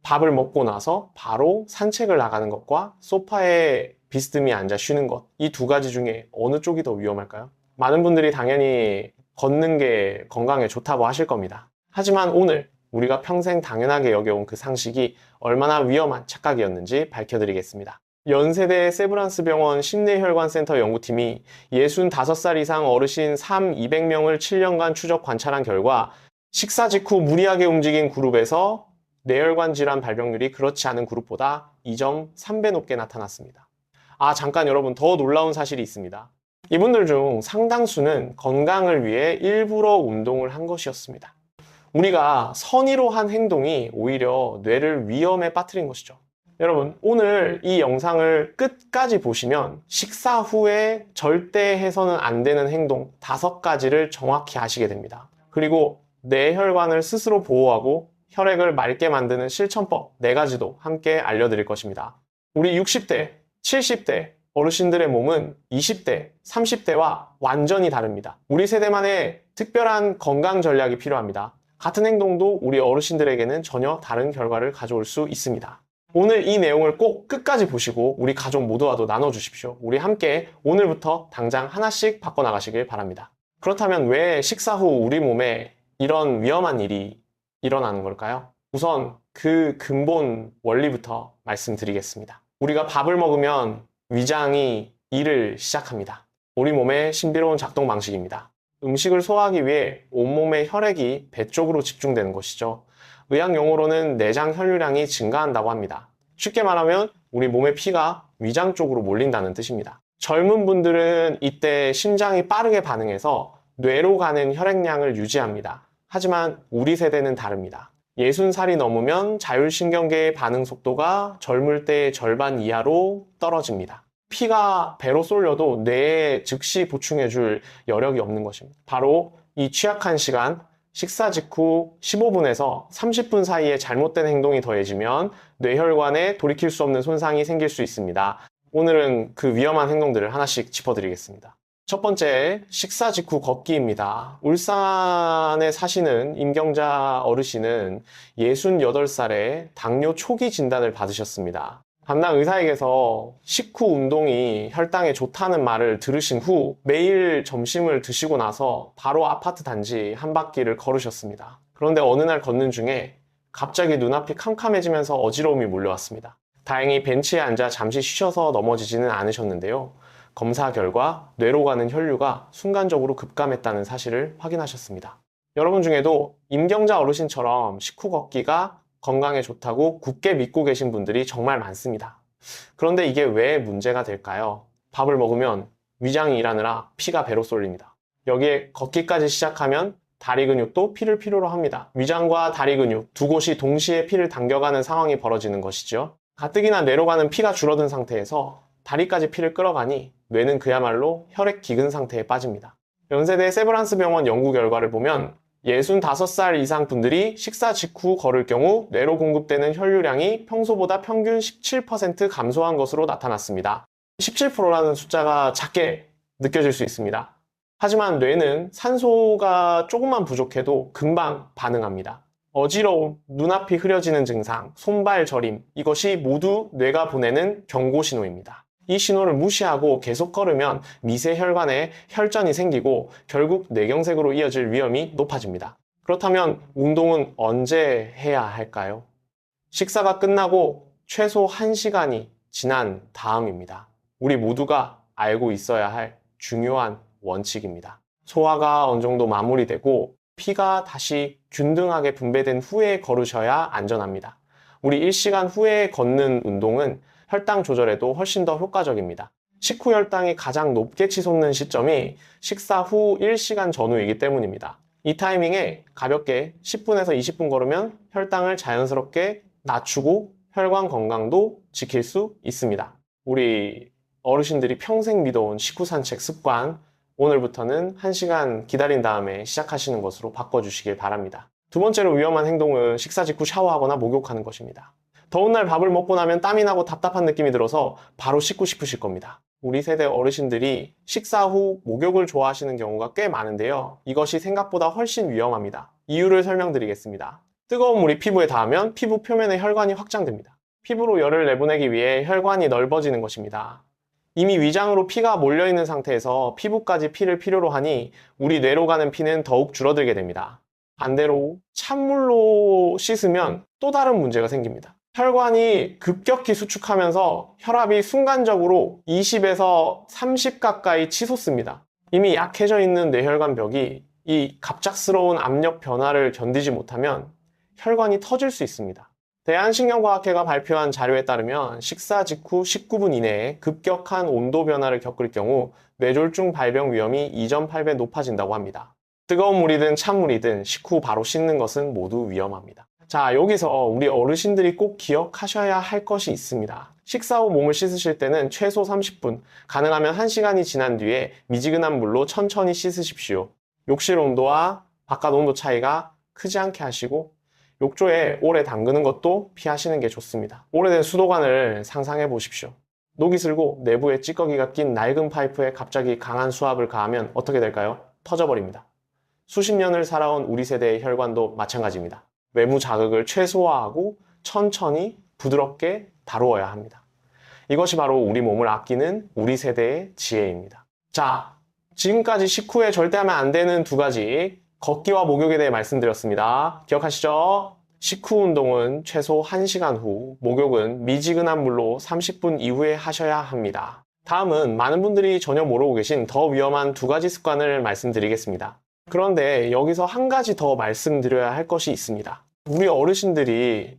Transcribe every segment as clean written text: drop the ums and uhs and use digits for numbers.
밥을 먹고 나서 바로 산책을 나가는 것과 소파에 비스듬히 앉아 쉬는 것, 이 두 가지 중에 어느 쪽이 더 위험할까요? 많은 분들이 당연히 걷는 게 건강에 좋다고 하실 겁니다. 하지만 오늘 우리가 평생 당연하게 여겨온 그 상식이 얼마나 위험한 착각이었는지 밝혀드리겠습니다. 연세대 세브란스 병원 심뇌혈관센터 연구팀이 65살 이상 어르신 200명을 7년간 추적 관찰한 결과 식사 직후 무리하게 움직인 그룹에서 뇌혈관 질환 발병률이 그렇지 않은 그룹보다 2.3배 높게 나타났습니다. 잠깐 여러분, 더 놀라운 사실이 있습니다. 이분들 중 상당수는 건강을 위해 일부러 운동을 한 것이었습니다. 우리가 선의로 한 행동이 오히려 뇌를 위험에 빠뜨린 것이죠. 여러분, 오늘 이 영상을 끝까지 보시면 식사 후에 절대 해서는 안 되는 행동 5가지를 정확히 아시게 됩니다. 그리고 뇌혈관을 스스로 보호하고 혈액을 맑게 만드는 실천법 4가지도 함께 알려드릴 것입니다. 우리 60대, 70대 어르신들의 몸은 20대, 30대와 완전히 다릅니다. 우리 세대만의 특별한 건강 전략이 필요합니다. 같은 행동도 우리 어르신들에게는 전혀 다른 결과를 가져올 수 있습니다. 오늘 이 내용을 꼭 끝까지 보시고 우리 가족 모두와도 나눠주십시오. 우리 함께 오늘부터 당장 하나씩 바꿔나가시길 바랍니다. 그렇다면 왜 식사 후 우리 몸에 이런 위험한 일이 일어나는 걸까요? 우선 그 근본 원리부터 말씀드리겠습니다. 우리가 밥을 먹으면 위장이 일을 시작합니다. 우리 몸의 신비로운 작동 방식입니다. 음식을 소화하기 위해 온몸의 혈액이 배 쪽으로 집중되는 것이죠. 의학 용어로는 내장 혈류량이 증가한다고 합니다. 쉽게 말하면 우리 몸의 피가 위장 쪽으로 몰린다는 뜻입니다. 젊은 분들은 이때 심장이 빠르게 반응해서 뇌로 가는 혈액량을 유지합니다. 하지만 우리 세대는 다릅니다. 60살이 넘으면 자율신경계의 반응 속도가 젊을 때의 절반 이하로 떨어집니다. 피가 배로 쏠려도 뇌에 즉시 보충해줄 여력이 없는 것입니다. 바로 이 취약한 시간, 식사 직후 15분에서 30분 사이에 잘못된 행동이 더해지면 뇌혈관에 돌이킬 수 없는 손상이 생길 수 있습니다. 오늘은 그 위험한 행동들을 하나씩 짚어드리겠습니다. 첫 번째, 식사 직후 걷기입니다. 울산에 사시는 임경자 어르신은 68살에 당뇨 초기 진단을 받으셨습니다. 담당 의사에게서 식후 운동이 혈당에 좋다는 말을 들으신 후 매일 점심을 드시고 나서 바로 아파트 단지 한 바퀴를 걸으셨습니다. 그런데 어느 날 걷는 중에 갑자기 눈앞이 캄캄해지면서 어지러움이 몰려왔습니다. 다행히 벤치에 앉아 잠시 쉬셔서 넘어지지는 않으셨는데요. 검사 결과 뇌로 가는 혈류가 순간적으로 급감했다는 사실을 확인하셨습니다. 여러분 중에도 임경자 어르신처럼 식후 걷기가 건강에 좋다고 굳게 믿고 계신 분들이 정말 많습니다. 그런데 이게 왜 문제가 될까요? 밥을 먹으면 위장이 일하느라 피가 배로 쏠립니다. 여기에 걷기까지 시작하면 다리 근육도 피를 필요로 합니다. 위장과 다리 근육 두 곳이 동시에 피를 당겨가는 상황이 벌어지는 것이죠. 가뜩이나 뇌로 가는 피가 줄어든 상태에서 다리까지 피를 끌어가니 뇌는 그야말로 혈액 기근 상태에 빠집니다. 연세대 세브란스병원 연구 결과를 보면 65살 이상 분들이 식사 직후 걸을 경우 뇌로 공급되는 혈류량이 평소보다 평균 17% 감소한 것으로 나타났습니다. 17%라는 숫자가 작게 느껴질 수 있습니다. 하지만 뇌는 산소가 조금만 부족해도 금방 반응합니다. 어지러움, 눈앞이 흐려지는 증상, 손발 저림, 이것이 모두 뇌가 보내는 경고 신호입니다. 이 신호를 무시하고 계속 걸으면 미세혈관에 혈전이 생기고 결국 뇌경색으로 이어질 위험이 높아집니다. 그렇다면 운동은 언제 해야 할까요? 식사가 끝나고 최소 1시간이 지난 다음입니다. 우리 모두가 알고 있어야 할 중요한 원칙입니다. 소화가 어느 정도 마무리되고 피가 다시 균등하게 분배된 후에 걸으셔야 안전합니다. 우리 1시간 후에 걷는 운동은 혈당 조절에도 훨씬 더 효과적입니다. 식후 혈당이 가장 높게 치솟는 시점이 식사 후 1시간 전후이기 때문입니다. 이 타이밍에 가볍게 10분에서 20분 걸으면 혈당을 자연스럽게 낮추고 혈관 건강도 지킬 수 있습니다. 우리 어르신들이 평생 믿어온 식후 산책 습관, 오늘부터는 1시간 기다린 다음에 시작하시는 것으로 바꿔주시길 바랍니다. 두 번째로 위험한 행동은 식사 직후 샤워하거나 목욕하는 것입니다. 더운 날 밥을 먹고 나면 땀이 나고 답답한 느낌이 들어서 바로 씻고 싶으실 겁니다. 우리 세대 어르신들이 식사 후 목욕을 좋아하시는 경우가 꽤 많은데요. 이것이 생각보다 훨씬 위험합니다. 이유를 설명드리겠습니다. 뜨거운 물이 피부에 닿으면 피부 표면의 혈관이 확장됩니다. 피부로 열을 내보내기 위해 혈관이 넓어지는 것입니다. 이미 위장으로 피가 몰려있는 상태에서 피부까지 피를 필요로 하니 우리 뇌로 가는 피는 더욱 줄어들게 됩니다. 반대로 찬물로 씻으면 또 다른 문제가 생깁니다. 혈관이 급격히 수축하면서 혈압이 순간적으로 20에서 30 가까이 치솟습니다. 이미 약해져 있는 뇌혈관 벽이 이 갑작스러운 압력 변화를 견디지 못하면 혈관이 터질 수 있습니다. 대한신경과학회가 발표한 자료에 따르면 식사 직후 19분 이내에 급격한 온도 변화를 겪을 경우 뇌졸중 발병 위험이 2.8배 높아진다고 합니다. 뜨거운 물이든 찬물이든 식후 바로 씻는 것은 모두 위험합니다. 자, 여기서 우리 어르신들이 꼭 기억하셔야 할 것이 있습니다. 식사 후 몸을 씻으실 때는 최소 30분, 가능하면 1시간이 지난 뒤에 미지근한 물로 천천히 씻으십시오. 욕실 온도와 바깥 온도 차이가 크지 않게 하시고 욕조에 오래 담그는 것도 피하시는 게 좋습니다. 오래된 수도관을 상상해 보십시오. 녹이 슬고 내부에 찌꺼기가 낀 낡은 파이프에 갑자기 강한 수압을 가하면 어떻게 될까요? 터져버립니다. 수십 년을 살아온 우리 세대의 혈관도 마찬가지입니다. 외부 자극을 최소화하고 천천히 부드럽게 다루어야 합니다. 이것이 바로 우리 몸을 아끼는 우리 세대의 지혜입니다. 자, 지금까지 식후에 절대 하면 안 되는 두 가지, 걷기와 목욕에 대해 말씀드렸습니다. 기억하시죠? 식후 운동은 최소 1시간 후, 목욕은 미지근한 물로 30분 이후에 하셔야 합니다. 다음은 많은 분들이 전혀 모르고 계신 더 위험한 두 가지 습관을 말씀드리겠습니다. 그런데 여기서 한 가지 더 말씀드려야 할 것이 있습니다.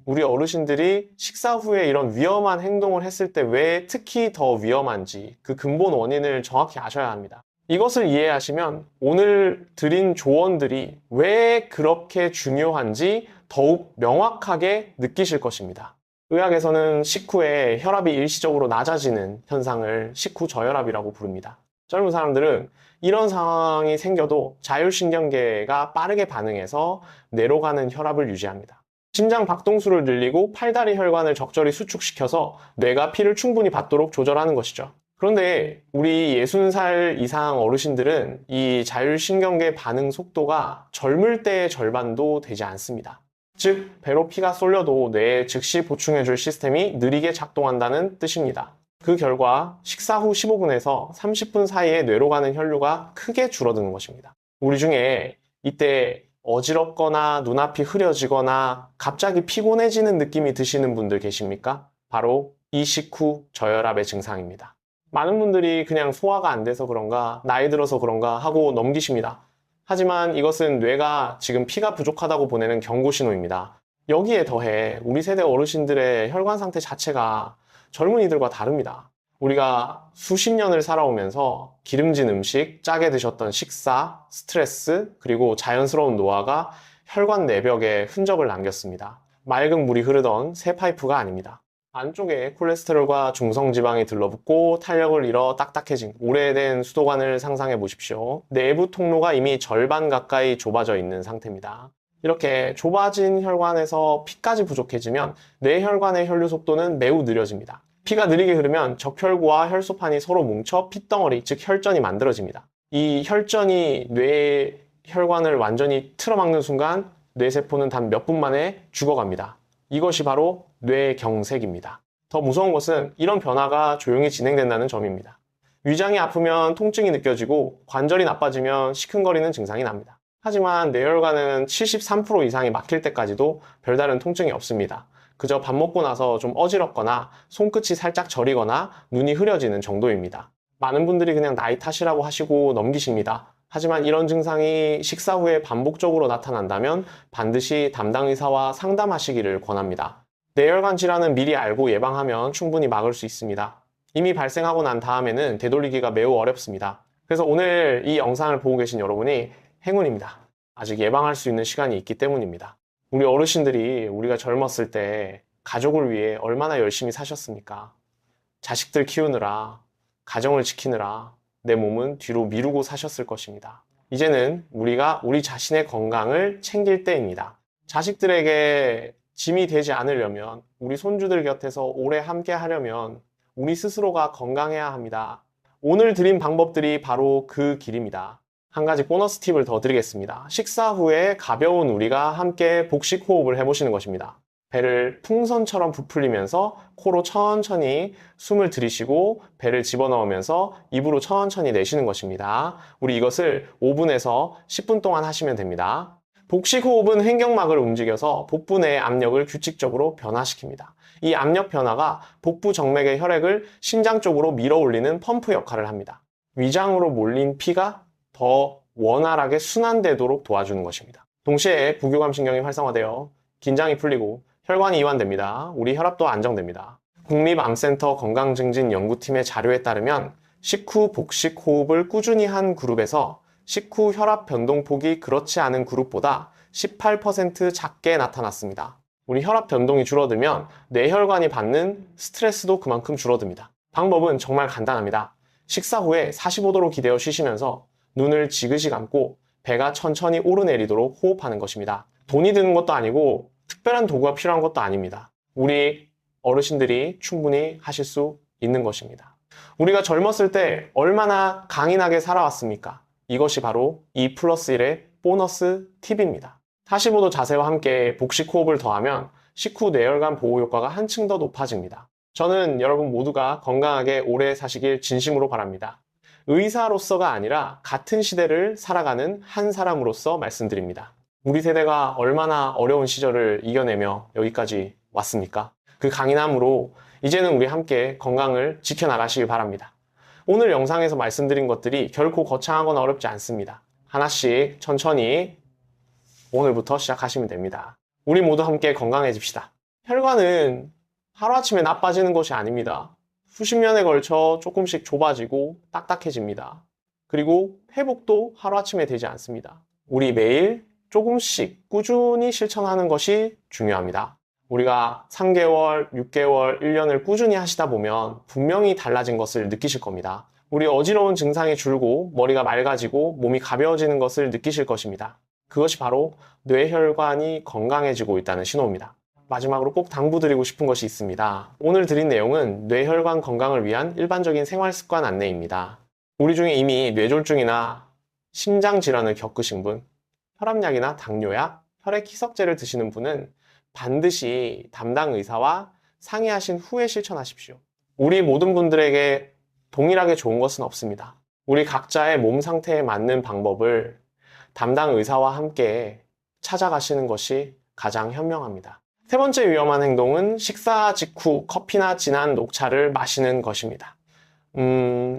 우리 어르신들이 식사 후에 이런 위험한 행동을 했을 때 왜 특히 더 위험한지 그 근본 원인을 정확히 아셔야 합니다. 이것을 이해하시면 오늘 드린 조언들이 왜 그렇게 중요한지 더욱 명확하게 느끼실 것입니다. 의학에서는 식후에 혈압이 일시적으로 낮아지는 현상을 식후 저혈압이라고 부릅니다. 젊은 사람들은 이런 상황이 생겨도 자율신경계가 빠르게 반응해서 뇌로 가는 혈압을 유지합니다. 심장 박동수를 늘리고 팔다리 혈관을 적절히 수축시켜서 뇌가 피를 충분히 받도록 조절하는 것이죠. 그런데 우리 60살 이상 어르신들은 이 자율신경계 반응 속도가 젊을 때의 절반도 되지 않습니다. 즉, 배로 피가 쏠려도 뇌에 즉시 보충해줄 시스템이 느리게 작동한다는 뜻입니다. 그 결과 식사 후 15분에서 30분 사이에 뇌로 가는 혈류가 크게 줄어드는 것입니다. 우리 중에 이때 어지럽거나 눈앞이 흐려지거나 갑자기 피곤해지는 느낌이 드시는 분들 계십니까? 바로 이 식후 저혈압의 증상입니다. 많은 분들이 그냥 소화가 안 돼서 그런가, 나이 들어서 그런가 하고 넘기십니다. 하지만 이것은 뇌가 지금 피가 부족하다고 보내는 경고 신호입니다. 여기에 더해 우리 세대 어르신들의 혈관 상태 자체가 젊은이들과 다릅니다. 우리가 수십 년을 살아오면서 기름진 음식, 짜게 드셨던 식사, 스트레스, 그리고 자연스러운 노화가 혈관 내벽에 흔적을 남겼습니다. 맑은 물이 흐르던 새 파이프가 아닙니다. 안쪽에 콜레스테롤과 중성지방이 들러붙고 탄력을 잃어 딱딱해진 오래된 수도관을 상상해 보십시오. 내부 통로가 이미 절반 가까이 좁아져 있는 상태입니다. 이렇게 좁아진 혈관에서 피까지 부족해지면 뇌혈관의 혈류 속도는 매우 느려집니다. 피가 느리게 흐르면 적혈구와 혈소판이 서로 뭉쳐 핏덩어리, 즉 혈전이 만들어집니다. 이 혈전이 뇌혈관을 완전히 틀어막는 순간 뇌세포는 단 몇 분 만에 죽어갑니다. 이것이 바로 뇌경색입니다. 더 무서운 것은 이런 변화가 조용히 진행된다는 점입니다. 위장이 아프면 통증이 느껴지고 관절이 나빠지면 시큰거리는 증상이 납니다. 하지만 뇌혈관은 73% 이상이 막힐 때까지도 별다른 통증이 없습니다. 그저 밥 먹고 나서 좀 어지럽거나 손끝이 살짝 저리거나 눈이 흐려지는 정도입니다. 많은 분들이 그냥 나이 탓이라고 하시고 넘기십니다. 하지만 이런 증상이 식사 후에 반복적으로 나타난다면 반드시 담당 의사와 상담하시기를 권합니다. 뇌혈관 질환은 미리 알고 예방하면 충분히 막을 수 있습니다. 이미 발생하고 난 다음에는 되돌리기가 매우 어렵습니다. 그래서 오늘 이 영상을 보고 계신 여러분이 행운입니다. 아직 예방할 수 있는 시간이 있기 때문입니다. 우리 어르신들이 우리가 젊었을 때 가족을 위해 얼마나 열심히 사셨습니까? 자식들 키우느라, 가정을 지키느라 내 몸은 뒤로 미루고 사셨을 것입니다. 이제는 우리가 우리 자신의 건강을 챙길 때입니다. 자식들에게 짐이 되지 않으려면, 우리 손주들 곁에서 오래 함께 하려면 우리 스스로가 건강해야 합니다. 오늘 드린 방법들이 바로 그 길입니다. 한 가지 보너스 팁을 더 드리겠습니다. 식사 후에 가벼운 우리가 함께 복식 호흡을 해보시는 것입니다. 배를 풍선처럼 부풀리면서 코로 천천히 숨을 들이쉬고 배를 집어넣으면서 입으로 천천히 내쉬는 것입니다. 우리 이것을 5분에서 10분 동안 하시면 됩니다. 복식 호흡은 횡격막을 움직여서 복부 내 압력을 규칙적으로 변화시킵니다. 이 압력 변화가 복부 정맥의 혈액을 심장 쪽으로 밀어 올리는 펌프 역할을 합니다. 위장으로 몰린 피가 더 원활하게 순환되도록 도와주는 것입니다. 동시에 부교감 신경이 활성화되어 긴장이 풀리고 혈관이 이완됩니다. 우리 혈압도 안정됩니다. 국립암센터 건강증진 연구팀의 자료에 따르면 식후 복식 호흡을 꾸준히 한 그룹에서 식후 혈압 변동폭이 그렇지 않은 그룹보다 18% 작게 나타났습니다. 우리 혈압 변동이 줄어들면 뇌혈관이 받는 스트레스도 그만큼 줄어듭니다. 방법은 정말 간단합니다. 식사 후에 45도로 기대어 쉬시면서 눈을 지그시 감고 배가 천천히 오르내리도록 호흡하는 것입니다. 돈이 드는 것도 아니고 특별한 도구가 필요한 것도 아닙니다. 우리 어르신들이 충분히 하실 수 있는 것입니다. 우리가 젊었을 때 얼마나 강인하게 살아왔습니까? 이것이 바로 2+1의 보너스 팁입니다. 45도 자세와 함께 복식 호흡을 더하면 식후 뇌혈관 보호 효과가 한층 더 높아집니다. 저는 여러분 모두가 건강하게 오래 사시길 진심으로 바랍니다. 의사로서가 아니라 같은 시대를 살아가는 한 사람으로서 말씀드립니다. 우리 세대가 얼마나 어려운 시절을 이겨내며 여기까지 왔습니까? 그 강인함으로 이제는 우리 함께 건강을 지켜나가시길 바랍니다. 오늘 영상에서 말씀드린 것들이 결코 거창하거나 어렵지 않습니다. 하나씩 천천히 오늘부터 시작하시면 됩니다. 우리 모두 함께 건강해집시다. 혈관은 하루아침에 나빠지는 것이 아닙니다. 수십 년에 걸쳐 조금씩 좁아지고 딱딱해집니다. 그리고 회복도 하루아침에 되지 않습니다. 우리 매일 조금씩 꾸준히 실천하는 것이 중요합니다. 우리가 3개월, 6개월, 1년을 꾸준히 하시다 보면 분명히 달라진 것을 느끼실 겁니다. 우리 어지러운 증상이 줄고 머리가 맑아지고 몸이 가벼워지는 것을 느끼실 것입니다. 그것이 바로 뇌혈관이 건강해지고 있다는 신호입니다. 마지막으로 꼭 당부드리고 싶은 것이 있습니다. 오늘 드린 내용은 뇌혈관 건강을 위한 일반적인 생활습관 안내입니다. 우리 중에 이미 뇌졸중이나 심장질환을 겪으신 분, 혈압약이나 당뇨약, 혈액 희석제를 드시는 분은 반드시 담당 의사와 상의하신 후에 실천하십시오. 우리 모든 분들에게 동일하게 좋은 것은 없습니다. 우리 각자의 몸 상태에 맞는 방법을 담당 의사와 함께 찾아가시는 것이 가장 현명합니다. 세 번째 위험한 행동은 식사 직후 커피나 진한 녹차를 마시는 것입니다.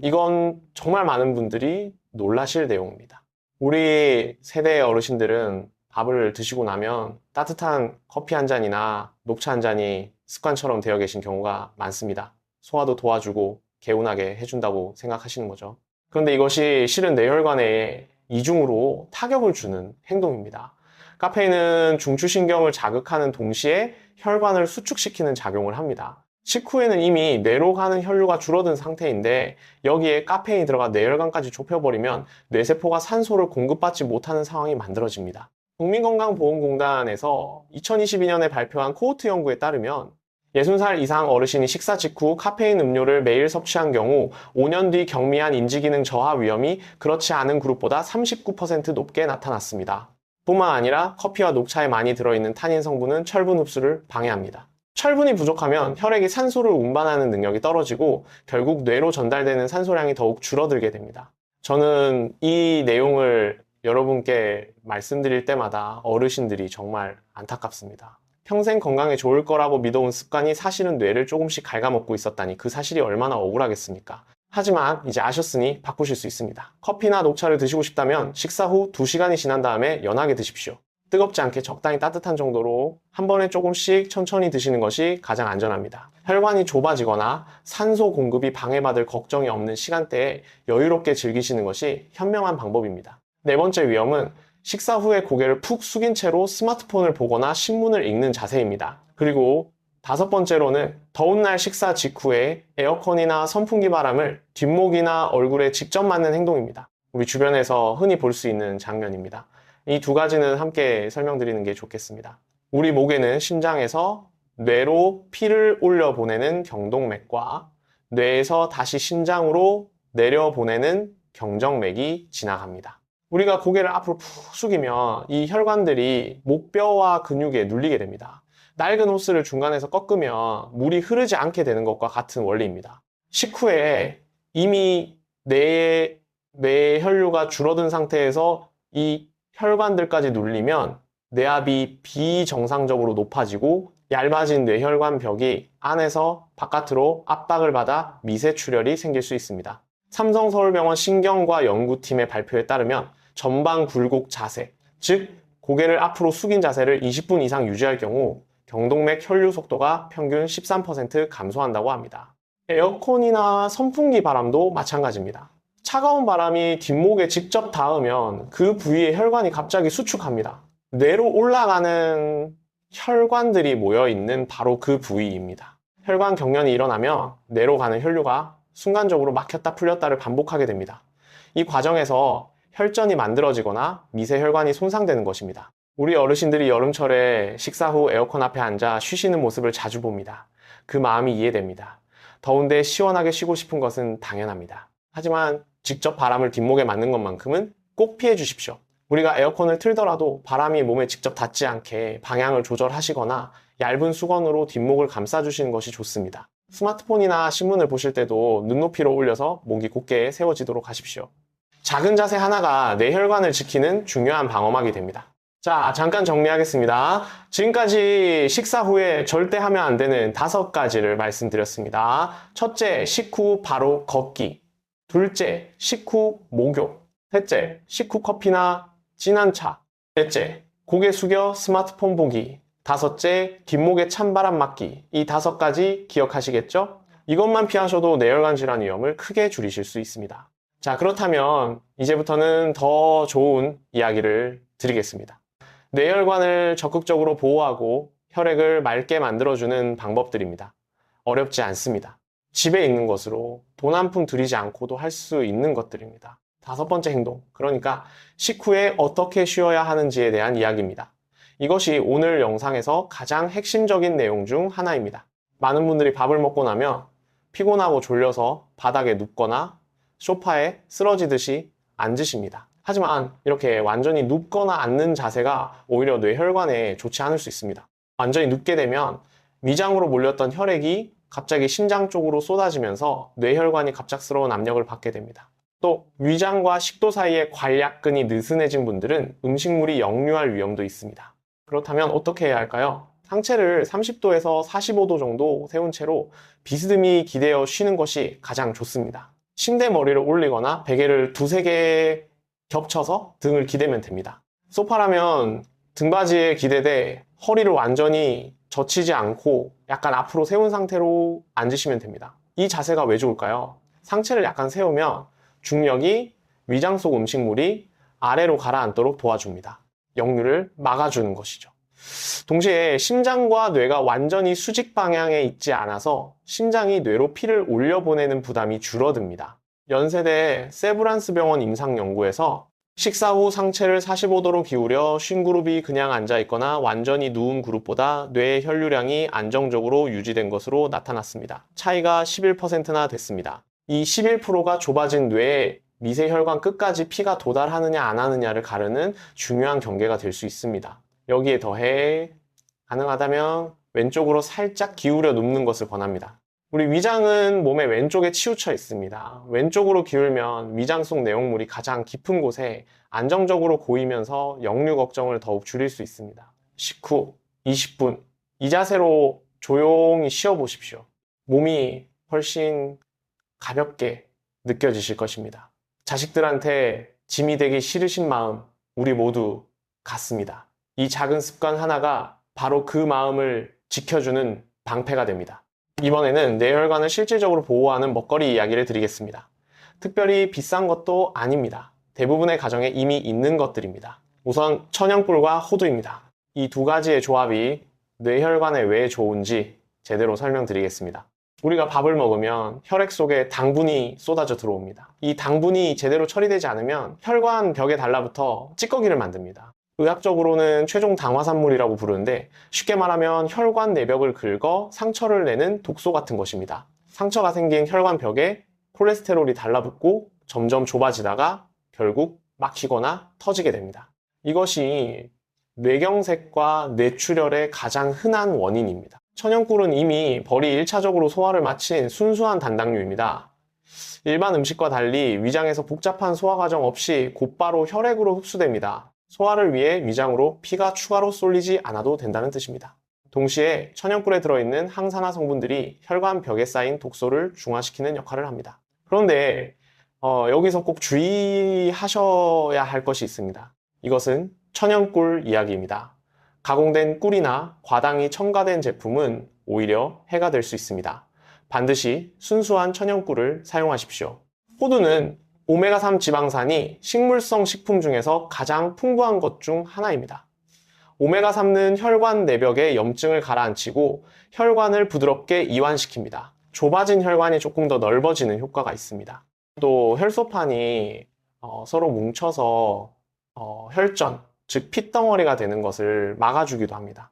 이건 정말 많은 분들이 놀라실 내용입니다. 우리 세대의 어르신들은 밥을 드시고 나면 따뜻한 커피 한 잔이나 녹차 한 잔이 습관처럼 되어 계신 경우가 많습니다. 소화도 도와주고 개운하게 해준다고 생각하시는 거죠. 그런데 이것이 실은 뇌혈관에 이중으로 타격을 주는 행동입니다. 카페인은 중추신경을 자극하는 동시에 혈관을 수축시키는 작용을 합니다. 식후에는 이미 뇌로 가는 혈류가 줄어든 상태인데 여기에 카페인이 들어가 뇌혈관까지 좁혀버리면 뇌세포가 산소를 공급받지 못하는 상황이 만들어집니다. 국민건강보험공단에서 2022년에 발표한 코호트 연구에 따르면 60살 이상 어르신이 식사 직후 카페인 음료를 매일 섭취한 경우 5년 뒤 경미한 인지기능 저하 위험이 그렇지 않은 그룹보다 39% 높게 나타났습니다. 뿐만 아니라 커피와 녹차에 많이 들어있는 타닌 성분은 철분 흡수를 방해합니다. 철분이 부족하면 혈액이 산소를 운반하는 능력이 떨어지고 결국 뇌로 전달되는 산소량이 더욱 줄어들게 됩니다. 저는 이 내용을 여러분께 말씀드릴 때마다 어르신들이 정말 안타깝습니다. 평생 건강에 좋을 거라고 믿어온 습관이 사실은 뇌를 조금씩 갉아먹고 있었다니 그 사실이 얼마나 억울하겠습니까? 하지만 이제 아셨으니 바꾸실 수 있습니다. 커피나 녹차를 드시고 싶다면 식사 후 2시간이 지난 다음에 연하게 드십시오. 뜨겁지 않게 적당히 따뜻한 정도로 한 번에 조금씩 천천히 드시는 것이 가장 안전합니다. 혈관이 좁아지거나 산소 공급이 방해받을 걱정이 없는 시간대에 여유롭게 즐기시는 것이 현명한 방법입니다. 네 번째 위험은 식사 후에 고개를 푹 숙인 채로 스마트폰을 보거나 신문을 읽는 자세입니다. 그리고 5번째로는 더운 날 식사 직후에 에어컨이나 선풍기 바람을 뒷목이나 얼굴에 직접 맞는 행동입니다. 우리 주변에서 흔히 볼 수 있는 장면입니다. 이 두 가지는 함께 설명드리는 게 좋겠습니다. 우리 목에는 심장에서 뇌로 피를 올려보내는 경동맥과 뇌에서 다시 심장으로 내려보내는 경정맥이 지나갑니다. 우리가 고개를 앞으로 푹 숙이면 이 혈관들이 목뼈와 근육에 눌리게 됩니다. 낡은 호스를 중간에서 꺾으면 물이 흐르지 않게 되는 것과 같은 원리입니다. 식후에 이미 뇌의 혈류가 줄어든 상태에서 이 혈관들까지 눌리면 뇌압이 비정상적으로 높아지고 얇아진 뇌혈관 벽이 안에서 바깥으로 압박을 받아 미세출혈이 생길 수 있습니다. 삼성서울병원 신경과 연구팀의 발표에 따르면 전방 굴곡 자세, 즉 고개를 앞으로 숙인 자세를 20분 이상 유지할 경우 경동맥 혈류 속도가 평균 13% 감소한다고 합니다. 에어컨이나 선풍기 바람도 마찬가지입니다. 차가운 바람이 뒷목에 직접 닿으면 그 부위의 혈관이 갑자기 수축합니다. 뇌로 올라가는 혈관들이 모여있는 바로 그 부위입니다. 혈관 경련이 일어나면 뇌로 가는 혈류가 순간적으로 막혔다 풀렸다를 반복하게 됩니다. 이 과정에서 혈전이 만들어지거나 미세혈관이 손상되는 것입니다. 우리 어르신들이 여름철에 식사 후 에어컨 앞에 앉아 쉬시는 모습을 자주 봅니다. 그 마음이 이해됩니다. 더운데 시원하게 쉬고 싶은 것은 당연합니다. 하지만 직접 바람을 뒷목에 맞는 것만큼은 꼭 피해 주십시오. 우리가 에어컨을 틀더라도 바람이 몸에 직접 닿지 않게 방향을 조절하시거나 얇은 수건으로 뒷목을 감싸주시는 것이 좋습니다. 스마트폰이나 신문을 보실 때도 눈높이로 올려서 목이 곧게 세워지도록 하십시오. 작은 자세 하나가 뇌혈관을 지키는 중요한 방어막이 됩니다. 자, 잠깐 정리하겠습니다. 지금까지 식사 후에 절대 하면 안 되는 5가지를 말씀드렸습니다. 첫째, 식후 바로 걷기. 둘째, 식후 목욕. 셋째, 식후 커피나 진한 차. 넷째, 고개 숙여 스마트폰 보기. 다섯째, 뒷목에 찬바람 맞기. 이 5가지 기억하시겠죠? 이것만 피하셔도 뇌혈관 질환 위험을 크게 줄이실 수 있습니다. 자, 그렇다면 이제부터는 더 좋은 이야기를 드리겠습니다. 뇌혈관을 적극적으로 보호하고 혈액을 맑게 만들어주는 방법들입니다. 어렵지 않습니다. 집에 있는 것으로 돈 한 푼 들이지 않고도 할 수 있는 것들입니다. 5번째 행동, 그러니까 식후에 어떻게 쉬어야 하는지에 대한 이야기입니다. 이것이 오늘 영상에서 가장 핵심적인 내용 중 하나입니다. 많은 분들이 밥을 먹고 나면 피곤하고 졸려서 바닥에 눕거나 소파에 쓰러지듯이 앉으십니다. 하지만 이렇게 완전히 눕거나 앉는 자세가 오히려 뇌혈관에 좋지 않을 수 있습니다. 완전히 눕게 되면 위장으로 몰렸던 혈액이 갑자기 심장 쪽으로 쏟아지면서 뇌혈관이 갑작스러운 압력을 받게 됩니다. 또 위장과 식도 사이에 관략근이 느슨해진 분들은 음식물이 역류할 위험도 있습니다. 그렇다면 어떻게 해야 할까요? 상체를 30도에서 45도 정도 세운 채로 비스듬히 기대어 쉬는 것이 가장 좋습니다. 침대 머리를 올리거나 베개를 2-3개 겹쳐서 등을 기대면 됩니다. 소파라면 등받이에 기대되 허리를 완전히 젖히지 않고 약간 앞으로 세운 상태로 앉으시면 됩니다. 이 자세가 왜 좋을까요? 상체를 약간 세우면 중력이 위장 속 음식물이 아래로 가라앉도록 도와줍니다. 역류를 막아주는 것이죠. 동시에 심장과 뇌가 완전히 수직 방향에 있지 않아서 심장이 뇌로 피를 올려보내는 부담이 줄어듭니다. 연세대 세브란스 병원 임상연구에서 식사 후 상체를 45도로 기울여 쉰 그룹이 그냥 앉아있거나 완전히 누운 그룹보다 뇌의 혈류량이 안정적으로 유지된 것으로 나타났습니다. 차이가 11%나 됐습니다. 이 11%가 좁아진 뇌에 미세혈관 끝까지 피가 도달하느냐 안 하느냐를 가르는 중요한 경계가 될 수 있습니다. 여기에 더해 가능하다면 왼쪽으로 살짝 기울여 눕는 것을 권합니다. 우리 위장은 몸의 왼쪽에 치우쳐 있습니다. 왼쪽으로 기울면 위장 속 내용물이 가장 깊은 곳에 안정적으로 고이면서 역류 걱정을 더욱 줄일 수 있습니다. 식후 20분 이 자세로 조용히 쉬어 보십시오. 몸이 훨씬 가볍게 느껴지실 것입니다. 자식들한테 짐이 되기 싫으신 마음 우리 모두 같습니다. 이 작은 습관 하나가 바로 그 마음을 지켜주는 방패가 됩니다. 이번에는 뇌혈관을 실질적으로 보호하는 먹거리 이야기를 드리겠습니다. 특별히 비싼 것도 아닙니다. 대부분의 가정에 이미 있는 것들입니다. 우선 천연꿀과 호두입니다. 이 2가지의 조합이 뇌혈관에 왜 좋은지 제대로 설명드리겠습니다. 우리가 밥을 먹으면 혈액 속에 당분이 쏟아져 들어옵니다. 이 당분이 제대로 처리되지 않으면 혈관 벽에 달라붙어 찌꺼기를 만듭니다. 의학적으로는 최종 당화산물이라고 부르는데 쉽게 말하면 혈관 내벽을 긁어 상처를 내는 독소 같은 것입니다. 상처가 생긴 혈관 벽에 콜레스테롤이 달라붙고 점점 좁아지다가 결국 막히거나 터지게 됩니다. 이것이 뇌경색과 뇌출혈의 가장 흔한 원인입니다. 천연꿀은 이미 벌이 1차적으로 소화를 마친 순수한 단당류입니다. 일반 음식과 달리 위장에서 복잡한 소화 과정 없이 곧바로 혈액으로 흡수됩니다. 소화를 위해 위장으로 피가 추가로 쏠리지 않아도 된다는 뜻입니다. 동시에 천연꿀에 들어있는 항산화 성분들이 혈관 벽에 쌓인 독소를 중화시키는 역할을 합니다. 그런데 여기서 꼭 주의하셔야 할 것이 있습니다. 이것은 천연꿀 이야기입니다. 가공된 꿀이나 과당이 첨가된 제품은 오히려 해가 될 수 있습니다. 반드시 순수한 천연꿀을 사용하십시오. 호두는 오메가3 지방산이 식물성 식품 중에서 가장 풍부한 것 중 하나입니다. 오메가3는 혈관 내벽에 염증을 가라앉히고 혈관을 부드럽게 이완시킵니다. 좁아진 혈관이 조금 더 넓어지는 효과가 있습니다. 또 혈소판이 서로 뭉쳐서 혈전, 즉 핏덩어리가 되는 것을 막아주기도 합니다.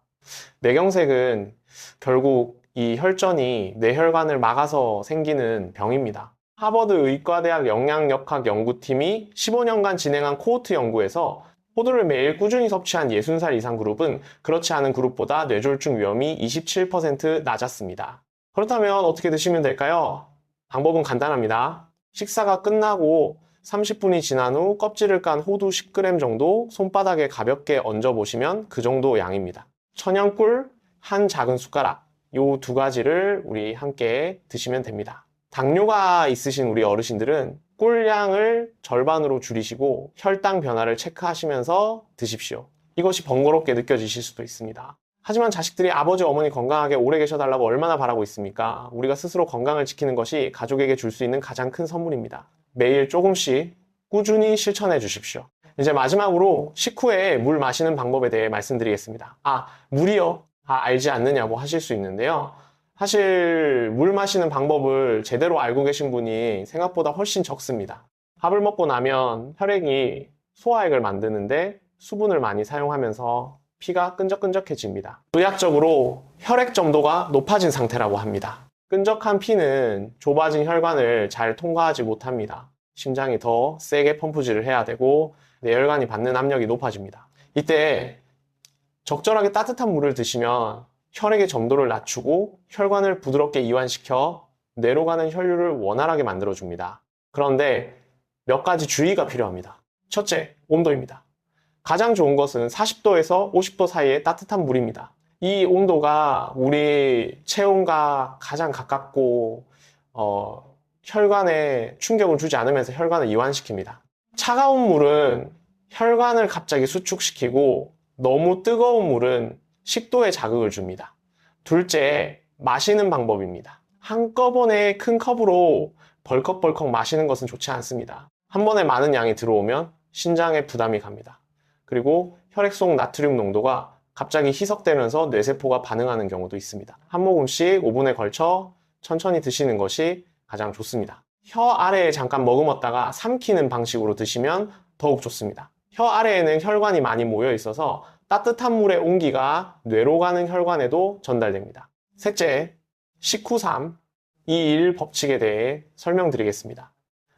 뇌경색은 결국 이 혈전이 뇌혈관을 막아서 생기는 병입니다. 하버드 의과대학 영양역학 연구팀이 15년간 진행한 코호트 연구에서 호두를 매일 꾸준히 섭취한 60살 이상 그룹은 그렇지 않은 그룹보다 뇌졸중 위험이 27% 낮았습니다. 그렇다면 어떻게 드시면 될까요? 방법은 간단합니다. 식사가 끝나고 30분이 지난 후 껍질을 깐 호두 10g 정도 손바닥에 가볍게 얹어 보시면 그 정도 양입니다. 천연꿀 한 작은 숟가락, 요 두 가지를 우리 함께 드시면 됩니다. 당뇨가 있으신 우리 어르신들은 꿀량을 절반으로 줄이시고 혈당 변화를 체크하시면서 드십시오. 이것이 번거롭게 느껴지실 수도 있습니다. 하지만 자식들이 아버지, 어머니 건강하게 오래 계셔달라고 얼마나 바라고 있습니까? 우리가 스스로 건강을 지키는 것이 가족에게 줄 수 있는 가장 큰 선물입니다. 매일 조금씩 꾸준히 실천해 주십시오. 이제 마지막으로 식후에 물 마시는 방법에 대해 말씀드리겠습니다. 물이요? 알지 않느냐고 하실 수 있는데요. 사실 물 마시는 방법을 제대로 알고 계신 분이 생각보다 훨씬 적습니다. 밥을 먹고 나면 혈액이 소화액을 만드는데 수분을 많이 사용하면서 피가 끈적끈적해집니다. 의학적으로 혈액 점도가 높아진 상태라고 합니다. 끈적한 피는 좁아진 혈관을 잘 통과하지 못합니다. 심장이 더 세게 펌프질을 해야 되고 뇌혈관이 받는 압력이 높아집니다. 이때 적절하게 따뜻한 물을 드시면 혈액의 점도를 낮추고 혈관을 부드럽게 이완시켜 뇌로 가는 혈류를 원활하게 만들어줍니다. 그런데 몇 가지 주의가 필요합니다. 첫째, 온도입니다. 가장 좋은 것은 40도에서 50도 사이의 따뜻한 물입니다. 이 온도가 우리 체온과 가장 가깝고 혈관에 충격을 주지 않으면서 혈관을 이완시킵니다. 차가운 물은 혈관을 갑자기 수축시키고 너무 뜨거운 물은 식도에 자극을 줍니다. 둘째, 마시는 방법입니다. 한꺼번에 큰 컵으로 벌컥벌컥 마시는 것은 좋지 않습니다. 한 번에 많은 양이 들어오면 신장에 부담이 갑니다. 그리고 혈액 속 나트륨 농도가 갑자기 희석되면서 뇌세포가 반응하는 경우도 있습니다. 한 모금씩 5분에 걸쳐 천천히 드시는 것이 가장 좋습니다. 혀 아래에 잠깐 머금었다가 삼키는 방식으로 드시면 더욱 좋습니다. 혀 아래에는 혈관이 많이 모여 있어서 따뜻한 물의 온기가 뇌로 가는 혈관에도 전달됩니다. 셋째, 식후 3, 2, 1 법칙에 대해 설명드리겠습니다.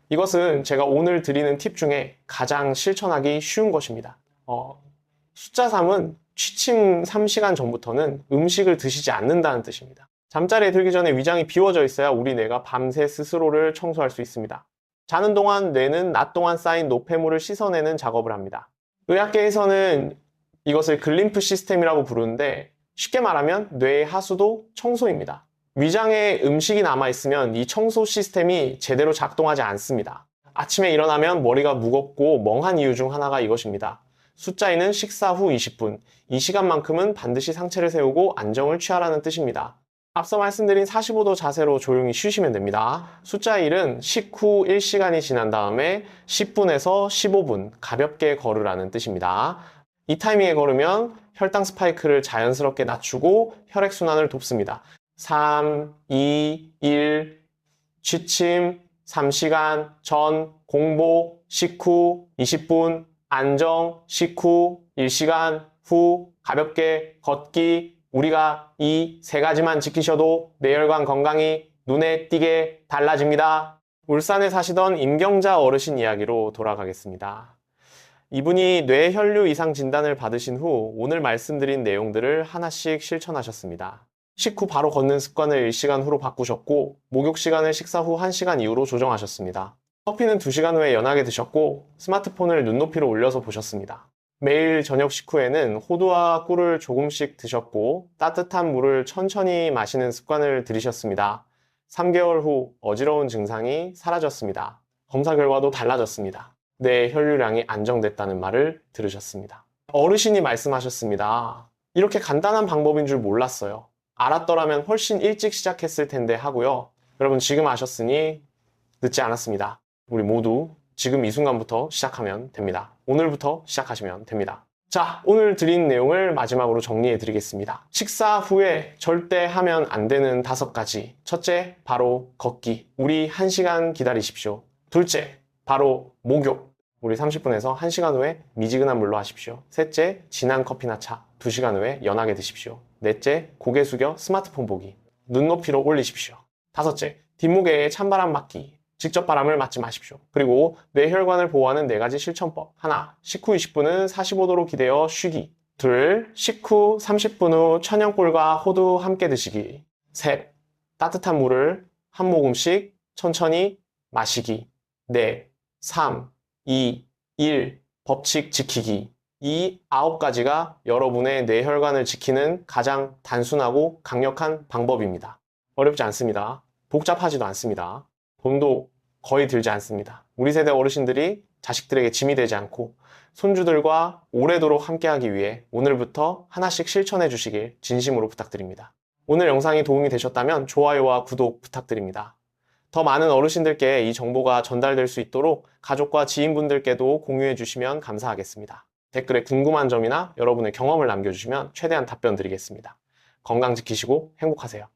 이것은 제가 오늘 드리는 팁 중에 가장 실천하기 쉬운 것입니다. 숫자 3은 취침 3시간 전부터는 음식을 드시지 않는다는 뜻입니다. 잠자리에 들기 전에 위장이 비워져 있어야 우리 뇌가 밤새 스스로를 청소할 수 있습니다. 자는 동안 뇌는 낮 동안 쌓인 노폐물을 씻어내는 작업을 합니다. 의학계에서는 이것을 글림프 시스템이라고 부르는데 쉽게 말하면 뇌의 하수도 청소입니다. 위장에 음식이 남아있으면 이 청소 시스템이 제대로 작동하지 않습니다. 아침에 일어나면 머리가 무겁고 멍한 이유 중 하나가 이것입니다. 숫자 2는 식사 후 20분, 이 시간만큼은 반드시 상체를 세우고 안정을 취하라는 뜻입니다. 앞서 말씀드린 45도 자세로 조용히 쉬시면 됩니다. 숫자 1은 식후 1시간이 지난 다음에 10분에서 15분 가볍게 걸으라는 뜻입니다. 이 타이밍에 걸으면 혈당 스파이크를 자연스럽게 낮추고 혈액순환을 돕습니다. 3, 2, 1, 취침, 3시간, 전, 공복, 식후, 20분, 안정, 식후, 1시간, 후, 가볍게 걷기. 우리가 이 세 가지만 지키셔도 뇌혈관 건강이 눈에 띄게 달라집니다. 울산에 사시던 임경자 어르신 이야기로 돌아가겠습니다. 이분이 뇌혈류 이상 진단을 받으신 후 오늘 말씀드린 내용들을 하나씩 실천하셨습니다. 식후 바로 걷는 습관을 1시간 후로 바꾸셨고, 목욕 시간을 식사 후 1시간 이후로 조정하셨습니다. 커피는 2시간 후에 연하게 드셨고, 스마트폰을 눈높이로 올려서 보셨습니다. 매일 저녁 식후에는 호두와 꿀을 조금씩 드셨고, 따뜻한 물을 천천히 마시는 습관을 들이셨습니다. 3개월 후 어지러운 증상이 사라졌습니다. 검사 결과도 달라졌습니다. 뇌 혈류량이 안정됐다는 말을 들으셨습니다. 어르신이 말씀하셨습니다. 이렇게 간단한 방법인 줄 몰랐어요. 알았더라면 훨씬 일찍 시작했을 텐데 하고요. 여러분 지금 아셨으니 늦지 않았습니다. 우리 모두 지금 이 순간부터 시작하면 됩니다. 오늘부터 시작하시면 됩니다. 자, 오늘 드린 내용을 마지막으로 정리해 드리겠습니다. 식사 후에 절대 하면 안 되는 5가지. 첫째, 바로 걷기. 우리 1시간 기다리십시오. 둘째, 바로 목욕. 우리 30분에서 1시간 후에 미지근한 물로 하십시오. 셋째, 진한 커피나 차. 2시간 후에 연하게 드십시오. 넷째, 고개 숙여 스마트폰 보기. 눈높이로 올리십시오. 다섯째, 뒷목에 찬바람 맞기. 직접 바람을 맞지 마십시오. 그리고 뇌혈관을 보호하는 4가지 실천법. 하나, 식후 20분은 45도로 기대어 쉬기. 둘, 식후 30분 후 천연꿀과 호두 함께 드시기. 셋, 따뜻한 물을 한 모금씩 천천히 마시기. 넷, 3, 2, 1, 법칙 지키기. 이 9가지가 여러분의 뇌혈관을 지키는 가장 단순하고 강력한 방법입니다. 어렵지 않습니다. 복잡하지도 않습니다. 돈도 거의 들지 않습니다. 우리 세대 어르신들이 자식들에게 짐이 되지 않고 손주들과 오래도록 함께하기 위해 오늘부터 하나씩 실천해 주시길 진심으로 부탁드립니다. 오늘 영상이 도움이 되셨다면 좋아요와 구독 부탁드립니다. 더 많은 어르신들께 이 정보가 전달될 수 있도록 가족과 지인분들께도 공유해 주시면 감사하겠습니다. 댓글에 궁금한 점이나 여러분의 경험을 남겨주시면 최대한 답변 드리겠습니다. 건강 지키시고 행복하세요.